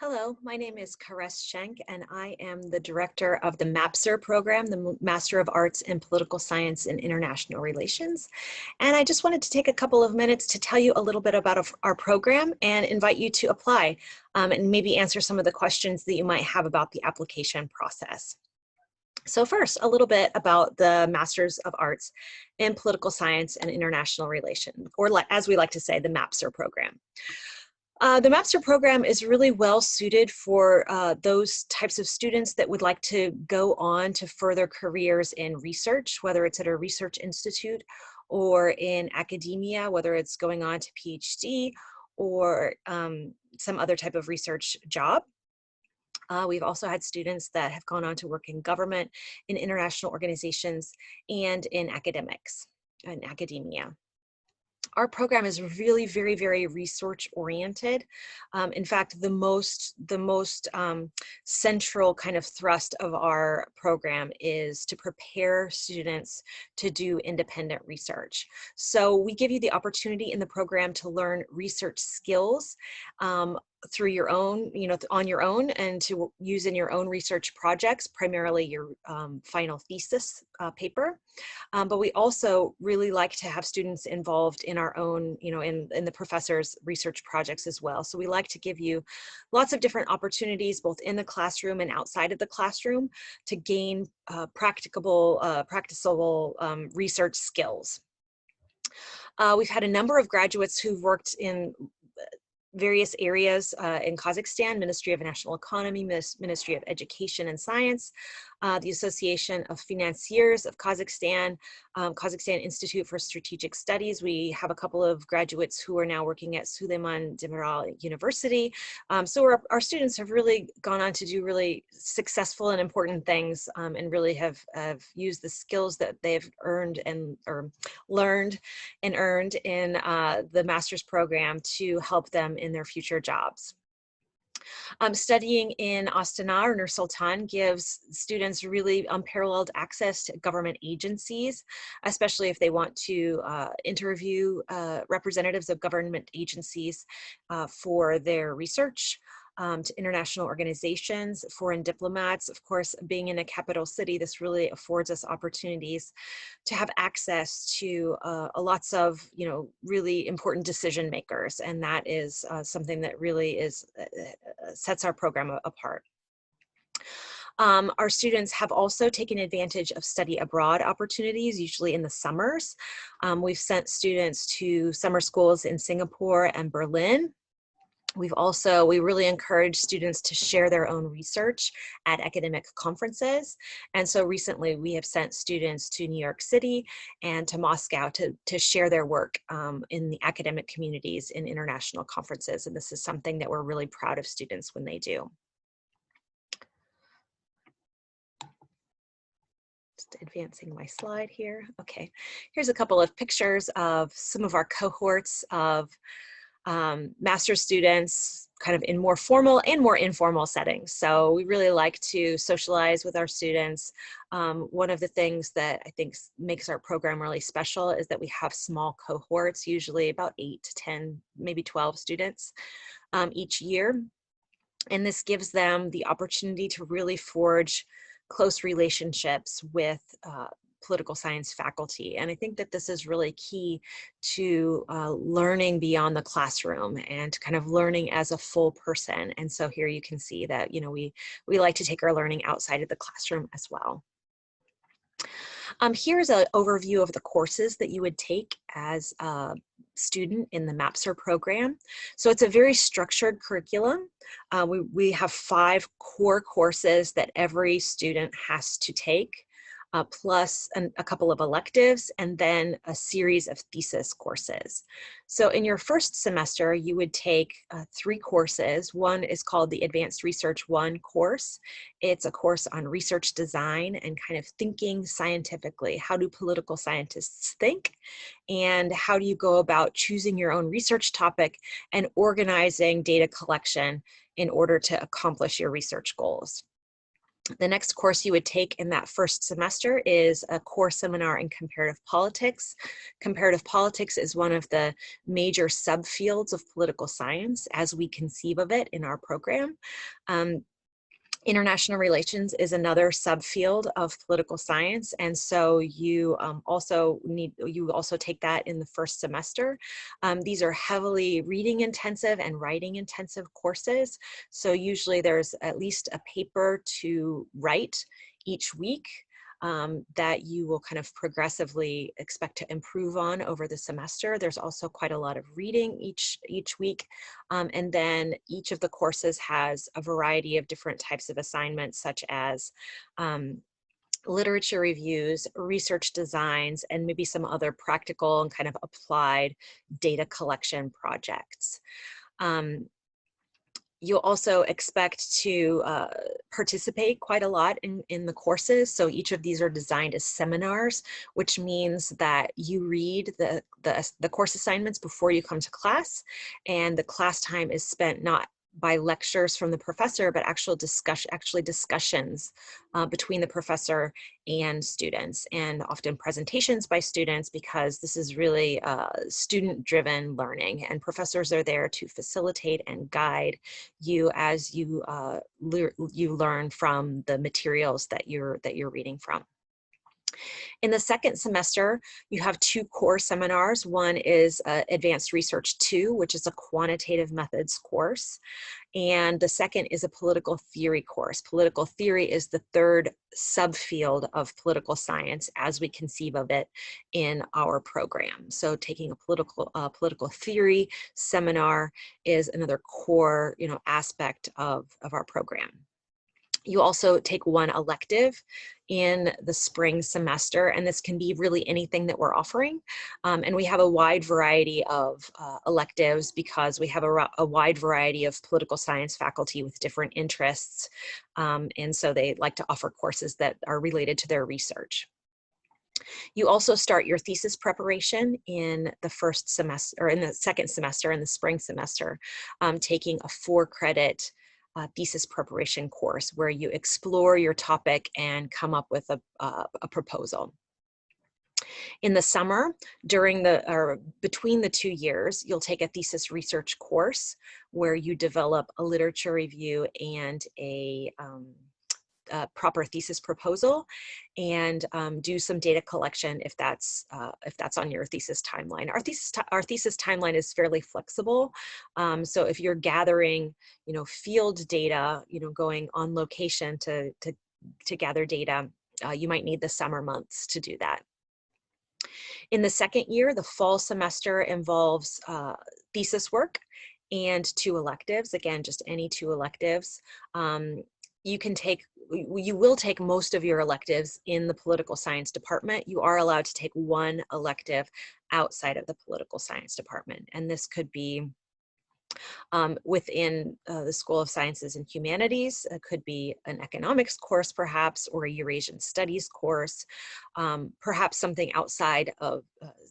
Hello, my name is Karesss Šenk, and I am the director of the MAPSR program, the Master of Arts in Political Science and International Relations. And I just wanted to take a couple of minutes to tell you a little bit about our program and invite you to apply and maybe answer some of the questions that you might have about the application process. So first, a little bit about the Masters of Arts in Political Science and International Relations, or as we like to say, the MAPSR program. The MAPSR program is really well suited for those types of students that would like to go on to further careers in research, whether it's at a research institute or in academia, whether it's going on to PhD or some other type of research job. We've also had students that have gone on to work in government, in international organizations, and in academics and academia. Our program is really very research oriented. In fact, the most central kind of thrust of our program is to prepare students to do independent research. So we give you the opportunity in the program to learn research skills through your own, on your own, and to use in your own research projects, primarily your final thesis paper. But we also really like to have students involved in our own, in the professors' research projects as well. So we like to give you lots of different opportunities, both in the classroom and outside of the classroom, to gain practicable research skills. We've had a number of graduates who've worked in various areas in Kazakhstan: Ministry of National Economy, Ministry of Education and Science, the Association of Financiers of Kazakhstan, Kazakhstan Institute for Strategic Studies. We have a couple of graduates who are now working at Süleyman Demirel University. So our students have really gone on to do really successful and important things, and really have used the skills that they've earned or learned and earned in the master's program to help them in their future jobs. Studying in Astana or Nur Sultan gives students really unparalleled access to government agencies, especially if they want to interview representatives of government agencies for their research. To international organizations, foreign diplomats. Of course, being in a capital city, this really affords us opportunities to have access to lots of, really important decision makers, and that is something that really sets our program apart. Our students have also taken advantage of study abroad opportunities, usually in the summers. We've sent students to summer schools in Singapore and Berlin. We really encourage students to share their own research at academic conferences. And so recently we have sent students to New York City and to Moscow to share their work in the academic communities in international conferences. And this is something that we're really proud of students when they do. Just advancing my slide here. Okay, here's a couple of pictures of some of our cohorts of master's students, kind of in more formal and more informal settings. So we really like to socialize with our students. One of the things that I think makes our program really special is that we have small cohorts, usually about 8 to 10, maybe 12 students each year. And this gives them the opportunity to really forge close relationships with political science faculty. And I think that this is really key to learning beyond the classroom and kind of learning as a full person. And so here you can see that, we like to take our learning outside of the classroom as well. Here's an overview of the courses that you would take as a student in the MAPSR program. So it's a very structured curriculum. We have 5 core courses that every student has to take. Plus a couple of electives, and then a series of thesis courses. So in your first semester, you would take 3 courses. One is called the Advanced Research 1 course. It's a course on research design and kind of thinking scientifically. How do political scientists think? And how do you go about choosing your own research topic and organizing data collection in order to accomplish your research goals? The next course you would take in that first semester is a core seminar in comparative politics. Comparative politics is one of the major subfields of political science as we conceive of it in our program. International relations is another subfield of political science, and so you also take that in the first semester. These are heavily reading intensive and writing intensive courses, so usually there's at least a paper to write each week that you will kind of progressively expect to improve on over the semester. There's also quite a lot of reading each week. And then each of the courses has a variety of different types of assignments, such as literature reviews, research designs, and maybe some other practical and kind of applied data collection projects. You'll also expect to participate quite a lot in the courses. So each of these are designed as seminars, which means that you read the course assignments before you come to class, and the class time is spent not by lectures from the professor, but actually discussions between the professor and students, and often presentations by students, because this is really student-driven learning, and professors are there to facilitate and guide you as you learn from the materials that you're reading from. In the second semester, you have two core seminars. One is Advanced Research 2, which is a quantitative methods course. And the second is a political theory course. Political theory is the third subfield of political science as we conceive of it in our program. So taking a political theory seminar is another core, aspect of our program. You also take one elective in the spring semester, and this can be really anything that we're offering. And we have a wide variety of electives because we have a wide variety of political science faculty with different interests. And so they like to offer courses that are related to their research. You also start your thesis preparation in the first semester, or in the second semester, in the spring semester, taking a 4-credit thesis preparation course where you explore your topic and come up with a proposal. In the summer, between the 2 years, you'll take a thesis research course where you develop a literature review and a proper thesis proposal, and do some data collection if that's on your thesis timeline. Our thesis timeline is fairly flexible, so if you're gathering, field data, going on location to gather data, you might need the summer months to do that. In the second year, the fall semester involves thesis work and 2 electives. Again, just any 2 electives. You will take most of your electives in the political science department. You are allowed to take 1 elective outside of the political science department, and this could be within the School of Sciences and Humanities. It could be an economics course, perhaps, or a Eurasian Studies course, perhaps something outside of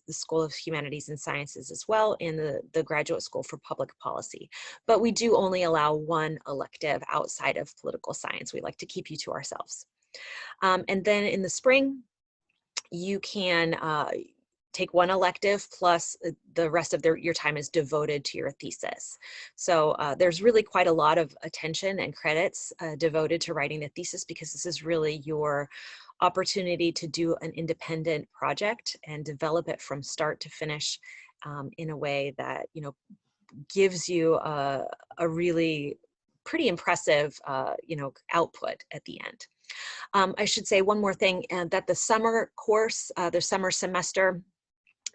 the School of Humanities and Sciences as well, in the Graduate School for Public Policy. But we do only allow 1 elective outside of political science. We like to keep you to ourselves. And then in the spring, you can take 1 elective, plus the rest of your time is devoted to your thesis. So there's really quite a lot of attention and credits devoted to writing the thesis, because this is really your opportunity to do an independent project and develop it from start to finish in a way that gives you a really pretty impressive output at the end. I should say one more thing, that the summer course, the summer semester,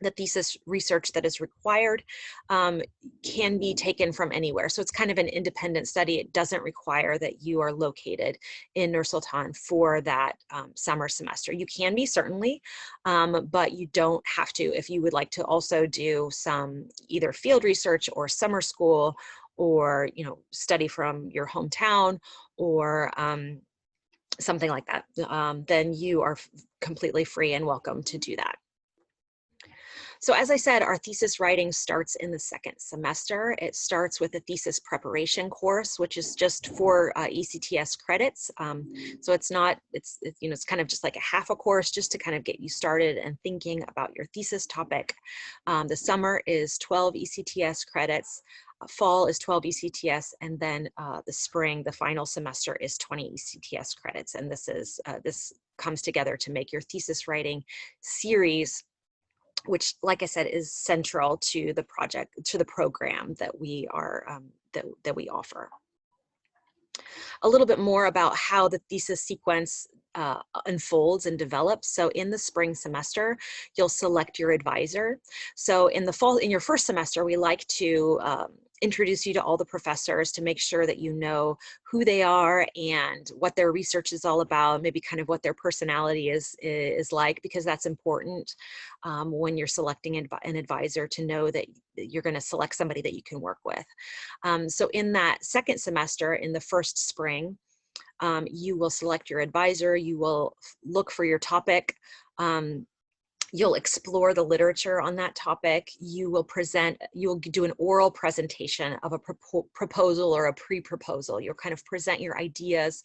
the thesis research that is required can be taken from anywhere. So it's kind of an independent study. It doesn't require that you are located in Nur Sultan for that summer semester. You can be, certainly, but you don't have to if you would like to also do some either field research or summer school, or study from your hometown, or something like that. Then you are completely free and welcome to do that. So as I said, our thesis writing starts in the second semester. It starts with a thesis preparation course, which is just for ECTS credits. So it's not, it's kind of just like a half a course just to kind of get you started and thinking about your thesis topic. The summer is 12 ECTS credits. Fall is 12 ECTS, and then the spring, the final semester, is 20 ECTS credits. And this comes together to make your thesis writing series, which, like I said, is central to the project, to the program that we are that we offer. A little bit more about how the thesis sequence unfolds and develops. So in the spring semester, you'll select your advisor. So in the fall, in your first semester, we like to introduce you to all the professors to make sure that you know who they are and what their research is all about, maybe kind of what their personality is like, because that's important when you're selecting an advisor, to know that you're going to select somebody that you can work with. So in that second semester, in the first spring, you will select your advisor, you will look for your topic, you'll explore the literature on that topic, you'll do an oral presentation of a proposal or a pre-proposal. You'll kind of present your ideas,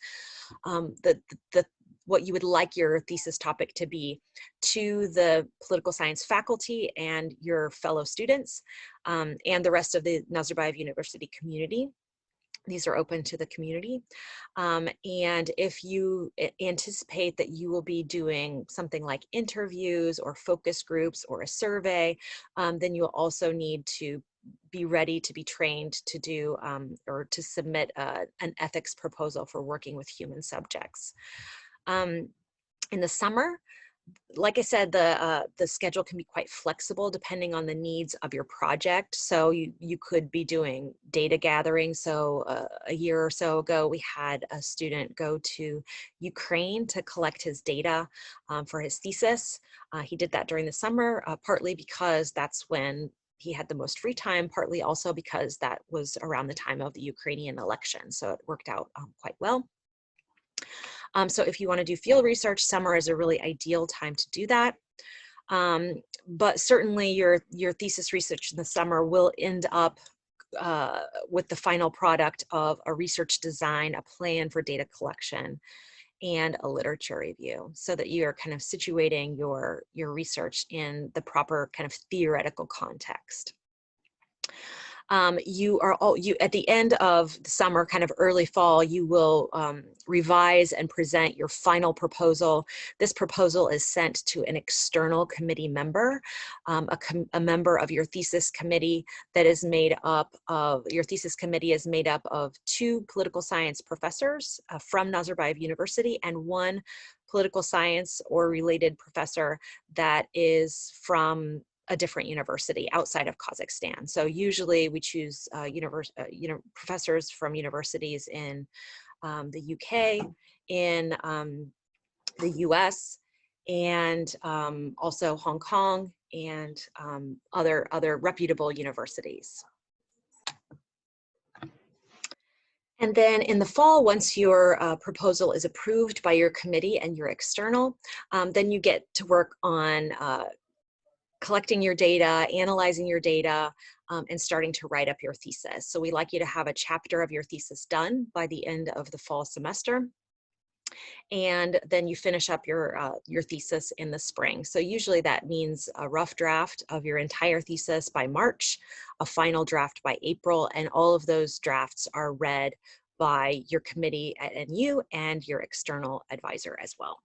what you would like your thesis topic to be, to the political science faculty and your fellow students, and the rest of the Nazarbayev University community. These are open to the community. And if you anticipate that you will be doing something like interviews or focus groups or a survey, then you'll also need to be ready to be trained to do or to submit an ethics proposal for working with human subjects. In the summer, like I said, the schedule can be quite flexible depending on the needs of your project. So you could be doing data gathering. So a year or so ago, we had a student go to Ukraine to collect his data for his thesis. He did that during the summer, partly because that's when he had the most free time, partly also because that was around the time of the Ukrainian election. So it worked out quite well. So if you want to do field research, summer is a really ideal time to do that. But certainly your thesis research in the summer will end up with the final product of a research design, a plan for data collection, and a literature review, so that you are kind of situating your research in the proper kind of theoretical context. At the end of the summer, kind of early fall, you will revise and present your final proposal. This proposal is sent to an external committee member, a member of your thesis committee that is made up of, your thesis committee is made up of 2 political science professors from Nazarbayev University and 1 political science or related professor that is from a different university outside of Kazakhstan. So usually we choose professors from universities in the UK, in the US, and also Hong Kong, and other reputable universities. And then in the fall, once your proposal is approved by your committee and your external, then you get to work on collecting your data, analyzing your data, and starting to write up your thesis. So we like you to have a chapter of your thesis done by the end of the fall semester. And then you finish up your thesis in the spring. So usually that means a rough draft of your entire thesis by March, a final draft by April, and all of those drafts are read by your committee at NU and your external advisor as well.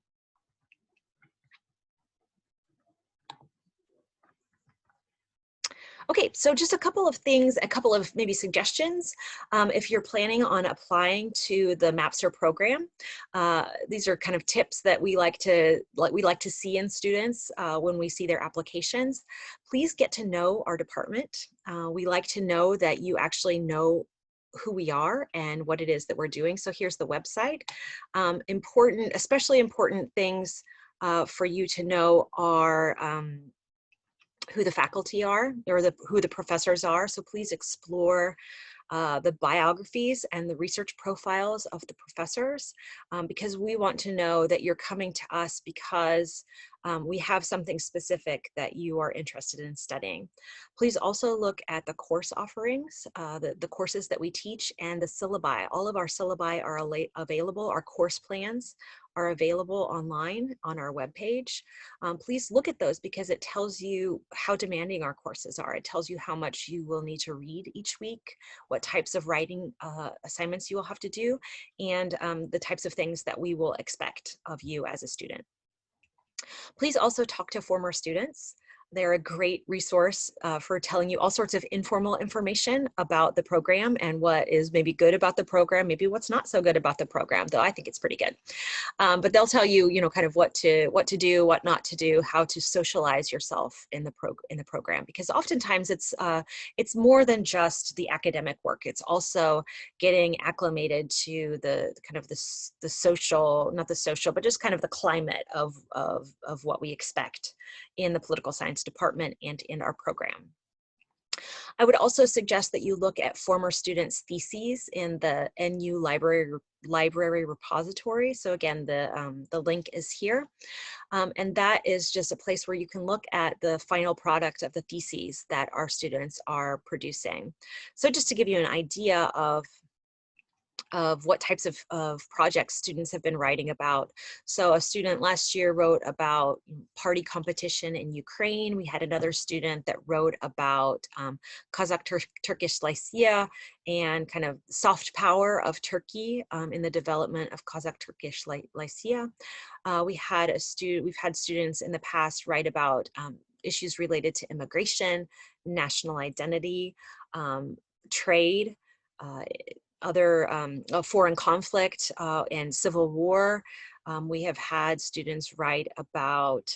Okay, so just a couple of things, a couple of maybe suggestions. If you're planning on applying to the MAPSR program, these are kind of tips that we like to see in students when we see their applications. Please get to know our department. We like to know that you actually know who we are and what it is that we're doing. So here's the website. Especially important things for you to know are who the faculty are, or who the professors are. So please explore the biographies and the research profiles of the professors, because we want to know that you're coming to us because we have something specific that you are interested in studying. Please also look at the course offerings, the courses that we teach, and the syllabi. All of our syllabi are available. Our course plans are available online on our webpage. Please look at those because it tells you how demanding our courses are. It tells you how much you will need to read each week, what types of writing assignments you will have to do, and the types of things that we will expect of you as a student. Please also talk to former students. They're a great resource for telling you all sorts of informal information about the program and what is maybe good about the program, maybe what's not so good about the program, though I think it's pretty good. But they'll tell you, kind of what to do, what not to do, how to socialize yourself in the program, because oftentimes it's more than just the academic work. It's also getting acclimated to the kind of the social, not the social, but just kind of the climate of what we expect in the political science department and in our program. I would also suggest that you look at former students' theses in the NU library repository. So again, the link is here. And that is just a place where you can look at the final product of the theses that our students are producing. So just to give you an idea of what types of projects students have been writing about. So a student last year wrote about party competition in Ukraine. We had another student that wrote about Kazakh-Turkish Lycia and kind of soft power of Turkey in the development of Kazakh-Turkish Lycia. We've had students in the past write about issues related to immigration, national identity, trade, other foreign conflict and civil war. We have had students write about,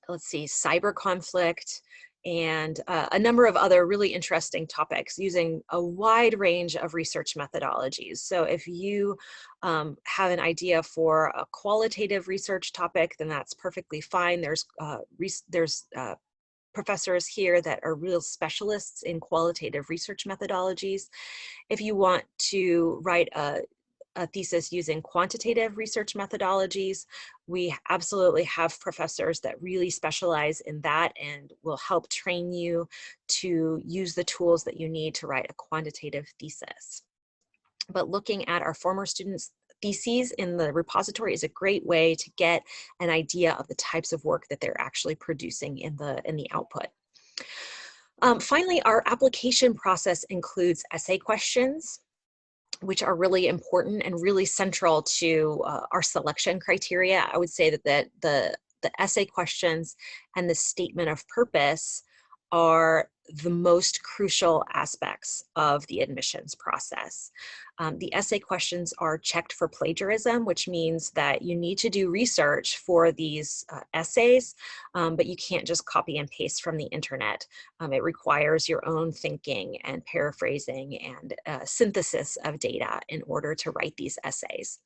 cyber conflict and a number of other really interesting topics using a wide range of research methodologies. So if you have an idea for a qualitative research topic, then that's perfectly fine. There's professors here that are real specialists in qualitative research methodologies. If you want to write a thesis using quantitative research methodologies, we absolutely have professors that really specialize in that and will help train you to use the tools that you need to write a quantitative thesis. But looking at our former students' theses in the repository is a great way to get an idea of the types of work that they're actually producing in the output. Finally, our application process includes essay questions, which are really important and really central to our selection criteria. I would say that the essay questions and the statement of purpose are the most crucial aspects of the admissions process. The essay questions are checked for plagiarism, which means that you need to do research for these essays, but you can't just copy and paste from the internet. It requires your own thinking and paraphrasing and synthesis of data in order to write these essays.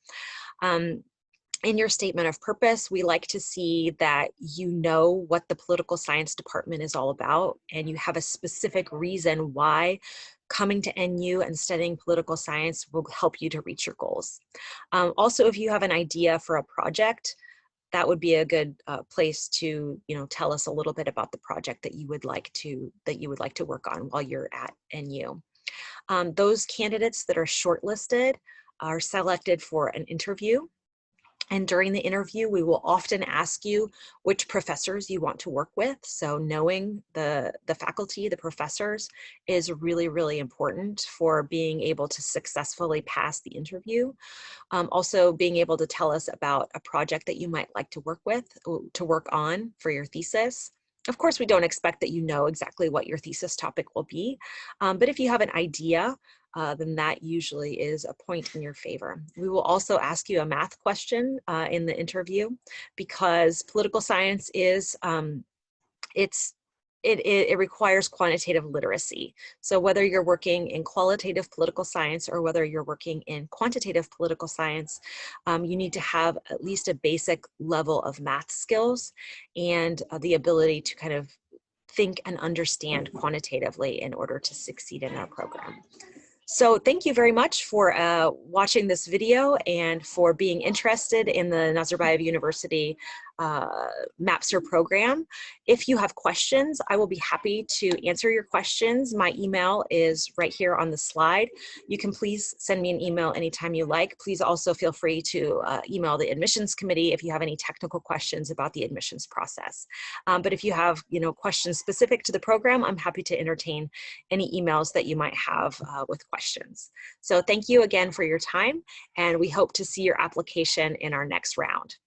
In your statement of purpose, we like to see that you know what the political science department is all about and you have a specific reason why coming to NU and studying political science will help you to reach your goals. Also, if you have an idea for a project, that would be a good place to tell us a little bit about the project that you would like to work on while you're at NU. Those candidates that are shortlisted are selected for an interview. And during the interview, we will often ask you which professors you want to work with. So knowing the faculty, the professors, is really, really important for being able to successfully pass the interview. Also being able to tell us about a project that you might like to work on for your thesis. Of course, we don't expect that you know exactly what your thesis topic will be, but if you have an idea, then that usually is a point in your favor. We will also ask you a math question in the interview because political science is, it requires quantitative literacy. So whether you're working in qualitative political science or whether you're working in quantitative political science, you need to have at least a basic level of math skills and the ability to kind of think and understand quantitatively in order to succeed in our program. So thank you very much for watching this video and for being interested in the Nazarbayev University MAPSR program. If you have questions, I will be happy to answer your questions. My email is right here on the slide. You can please send me an email anytime you like. Please also feel free to email the admissions committee if you have any technical questions about the admissions process. But if you have questions specific to the program, I'm happy to entertain any emails that you might have with questions. So thank you again for your time, and we hope to see your application in our next round.